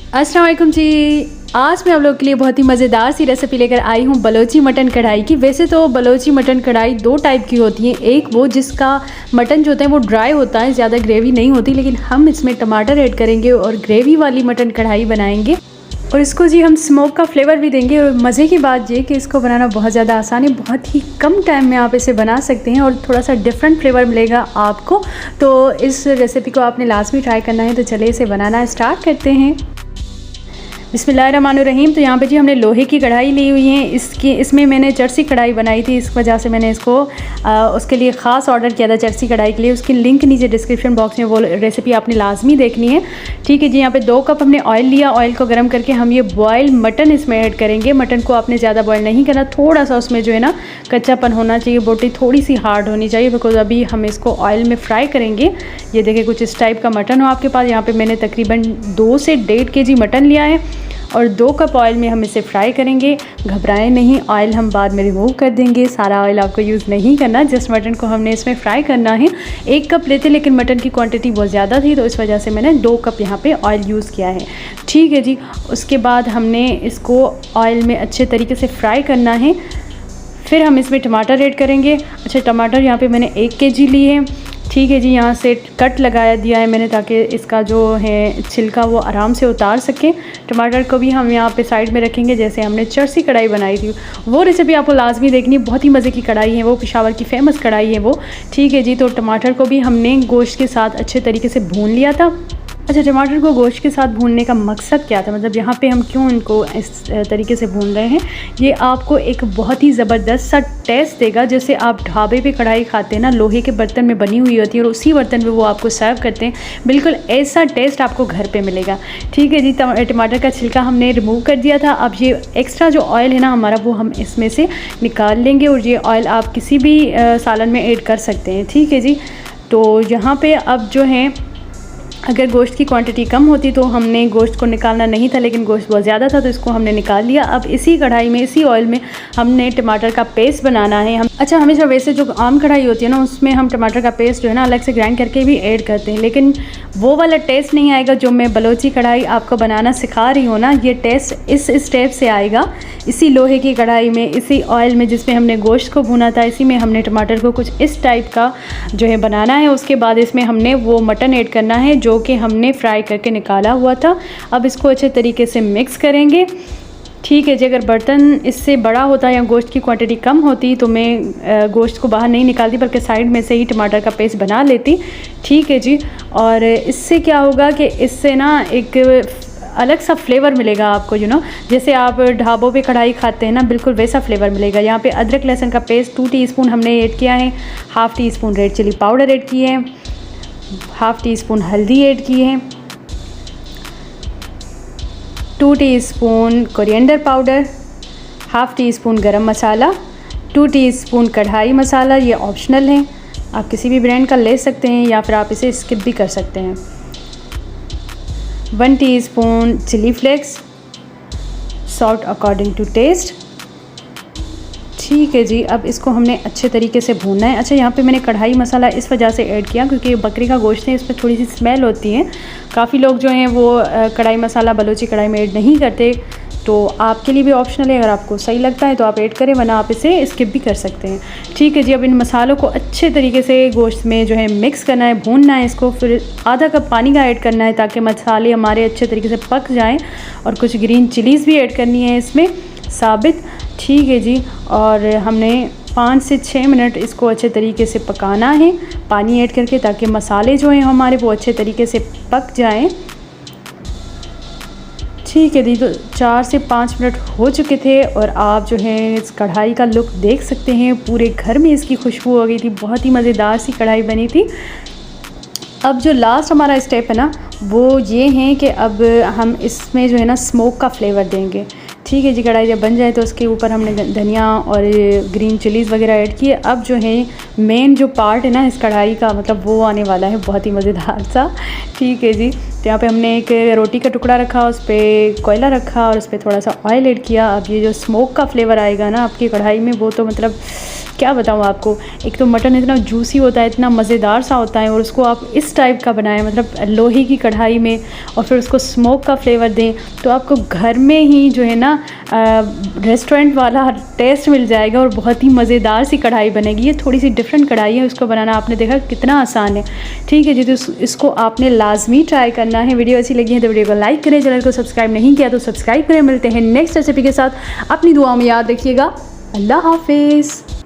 अस्सलाम वालेकुम जी। आज मैं आप लोगों के लिए बहुत ही मज़ेदार सी रेसिपी लेकर आई हूँ बलोची मटन कढ़ाई की। वैसे तो बलोची मटन कढ़ाई दो टाइप की होती है, एक वो जिसका मटन जो होता है वो ड्राई होता है, ज़्यादा ग्रेवी नहीं होती, लेकिन हम इसमें टमाटर ऐड करेंगे और ग्रेवी वाली मटन कढ़ाई बनाएंगे और इसको जी हम स्मोक का फ्लेवर भी देंगे। और मज़े की बात ये कि इसको बनाना बहुत ज़्यादा आसान है, बहुत ही कम टाइम में आप इसे बना सकते हैं और थोड़ा सा डिफरेंट फ्लेवर मिलेगा आपको। तो इस रेसिपी को आपने लाजमी ट्राई करना है। तो चलिए इसे बनाना स्टार्ट करते हैं। बिस्मिल्लाहिर्रहमानिर्रहीम। तो यहाँ पे जी हमने लोहे की कढ़ाई ली हुई है। इसमें मैंने चरसी कढ़ाई बनाई थी, इस वजह से मैंने इसको उसके लिए ख़ास ऑर्डर किया था चरसी कढ़ाई के लिए। उसकी लिंक नीचे डिस्क्रिप्शन बॉक्स में, वो रेसिपी आपने लाजमी देखनी है। ठीक है जी। यहाँ पे 2 कप हमने ऑयल लिया। ऑयल को गर्म करके हम ये बॉयल मटन इसमें ऐड करेंगे। मटन को आपने ज़्यादा बॉयल नहीं करना, थोड़ा सा उसमें जो है ना कच्चापन होना चाहिए, बोटी थोड़ी सी हार्ड होनी चाहिए, बिकॉज अभी हम इसको ऑयल में फ्राई करेंगे। ये देखिए कुछ इस टाइप का मटन हो आपके पास। यहाँ पे मैंने तकरीबन 2 से 1.5 kg मटन लिया है और 2 कप ऑयल में हम इसे फ्राई करेंगे। घबराएं नहीं, ऑयल हम बाद में रिमूव कर देंगे, सारा ऑयल आपको यूज़ नहीं करना, जस्ट मटन को हमने इसमें फ्राई करना है। 1 कप लेते लेकिन मटन की क्वांटिटी बहुत ज़्यादा थी, तो इस वजह से मैंने 2 कप यहाँ पे ऑयल यूज़ किया है। ठीक है जी। उसके बाद हमने इसको ऑयल में अच्छे तरीके से फ्राई करना है। फिर हम इसमें टमाटर ऐड करेंगे। अच्छा, टमाटर यहाँ पे मैंने 1 kg ली है। ठीक है जी। यहाँ से कट लगाया दिया है मैंने, ताकि इसका जो है छिलका वो आराम से उतार सके। टमाटर को भी हम यहाँ पे साइड में रखेंगे, जैसे हमने चरसी कढ़ाई बनाई थी वो रेसिपी आपको लाजमी देखनी है। बहुत ही मज़े की कढ़ाई है वो, पेशावर की फ़ेमस कढ़ाई है वो। ठीक है जी। तो टमाटर को भी हमने गोश्त के साथ अच्छे तरीके से भून लिया था। अच्छा, टमाटर को गोश्त के साथ भूनने का मकसद क्या था, मतलब यहाँ पे हम क्यों इनको इस तरीके से भून रहे हैं? ये आपको एक बहुत ही ज़बरदस्त सा टेस्ट देगा। जैसे आप ढाबे पे कढ़ाई खाते हैं ना, लोहे के बर्तन में बनी हुई होती है और उसी बर्तन में वो आपको सर्व करते हैं, बिल्कुल ऐसा टेस्ट आपको घर पे मिलेगा। ठीक है जी। टमाटर का छिलका हमने रिमूव कर दिया था। अब ये एक्स्ट्रा जो ऑयल है ना हमारा, वो हम इसमें से निकाल लेंगे और ये ऑयल आप किसी भी सालन में ऐड कर सकते हैं। ठीक है जी। तो यहाँ पर अब जो है, अगर गोश्त की क्वांटिटी कम होती तो हमने गोश्त को निकालना नहीं था, लेकिन गोश्त बहुत ज़्यादा था तो इसको हमने निकाल लिया। अब इसी कढ़ाई में, इसी ऑयल में हमने टमाटर का पेस्ट बनाना है। अच्छा, हमेशा वैसे जो आम कढ़ाई होती है ना, उसमें हम टमाटर का पेस्ट जो है ना अलग से ग्राइंड करके भी ऐड करते हैं, लेकिन वो वाला टेस्ट नहीं आएगा जो मैं बलोची कढ़ाई आपको बनाना सिखा रही हूँ ना। ये टेस्ट इस स्टेप से आएगा, इसी लोहे की कढ़ाई में, इसी ऑयल में जिसमें हमने गोश्त को भुना था, इसी में हमने टमाटर को कुछ इस टाइप का जो है बनाना है। उसके बाद इसमें हमने वो मटन ऐड करना है जो कि हमने फ्राई करके निकाला हुआ था। अब इसको अच्छे तरीके से मिक्स करेंगे। ठीक है जी। अगर बर्तन इससे बड़ा होता या गोश्त की क्वांटिटी कम होती तो मैं गोश्त को बाहर नहीं निकालती, बल्कि साइड में से ही टमाटर का पेस्ट बना लेती। ठीक है जी। और इससे क्या होगा कि इससे ना एक अलग सा फ्लेवर मिलेगा आपको, जैसे आप ढाबों पे कढ़ाई खाते हैं ना, बिल्कुल वैसा फ्लेवर मिलेगा। यहाँ पे अदरक लहसुन का पेस्ट 2 टीस्पून हमने ऐड किया है, 1/2 teaspoon red chili powder add की है, 1/2 टीस्पून हल्दी ऐड की है, 2 टीस्पून कोरिएंडर पाउडर, 1/2 टीस्पून गरम मसाला, 2 टीस्पून कढ़ाई मसाला। ये ऑप्शनल है, आप किसी भी ब्रांड का ले सकते हैं या फिर आप इसे स्किप भी कर सकते हैं। 1 teaspoon chili flakes, salt according to taste. ठीक है जी। अब इसको हमने अच्छे तरीके से भूनना है। अच्छा, यहाँ पे मैंने कढ़ाई मसाला इस वजह से ऐड किया क्योंकि बकरी का गोश्त है, इसमें थोड़ी सी स्मेल होती है। काफ़ी लोग जो हैं वो कढ़ाई मसाला बलोची कढ़ाई में ऐड नहीं करते, तो आपके लिए भी ऑप्शनल है। अगर आपको सही लगता है तो आप ऐड करें, वरना आप इसे स्किप भी कर सकते हैं। ठीक है जी। अब इन मसालों को अच्छे तरीके से गोश्त में जो है मिक्स करना है, भूनना है इसको। फिर आधा कप पानी का ऐड करना है ताकि मसाले हमारे अच्छे तरीके से पक जाएँ। और कुछ ग्रीन चिलीज़ भी ऐड करनी है इसमें साबित। ठीक है जी। और हमने 5 से 6 मिनट इसको अच्छे तरीके से पकाना है पानी ऐड करके, ताकि मसाले जो हैं हमारे वो अच्छे तरीके से पक जाएं। ठीक है जी। तो 4 से 5 मिनट हो चुके थे और आप जो है इस कढ़ाई का लुक देख सकते हैं, पूरे घर में इसकी खुशबू हो गई थी, बहुत ही मज़ेदार सी कढ़ाई बनी थी। अब जो लास्ट हमारा स्टेप है ना, वो ये है कि अब हम इसमें जो है ना स्मोक का फ्लेवर देंगे। ठीक है जी। कढ़ाई जब बन जाए तो उसके ऊपर हमने धनिया और ग्रीन चिलीज़ वगैरह ऐड किए। अब जो है मेन जो पार्ट है ना इस कढ़ाई का, मतलब वो आने वाला है बहुत ही मज़ेदार सा। ठीक है जी। तो यहाँ पे हमने एक रोटी का टुकड़ा रखा, उस पर कोयला रखा और उस पर थोड़ा सा ऑयल ऐड किया। अब ये जो स्मोक का फ्लेवर आएगा ना आपकी कढ़ाई में, वो तो मतलब क्या बताऊँ आपको। एक तो मटन इतना जूसी होता है, इतना मज़ेदार सा होता है, और उसको आप इस टाइप का बनाएं, मतलब लोहे की कढ़ाई में, और फिर उसको स्मोक का फ्लेवर दें, तो आपको घर में ही जो है ना रेस्टोरेंट वाला टेस्ट मिल जाएगा और बहुत ही मज़ेदार सी कढ़ाई बनेगी। ये थोड़ी सी डिफरेंट कढ़ाई है, उसको बनाना आपने देखा कितना आसान है। ठीक है जी, तो इसको आपने लाजमी ट्राई करना है। वीडियो अच्छी लगी है तो वीडियो को लाइक करें, चैनल को सब्सक्राइब नहीं किया तो सब्सक्राइब करें। मिलते हैं नेक्स्ट रेसिपी के साथ, अपनी दुआ में याद रखिएगा। अल्लाह हाफिज़।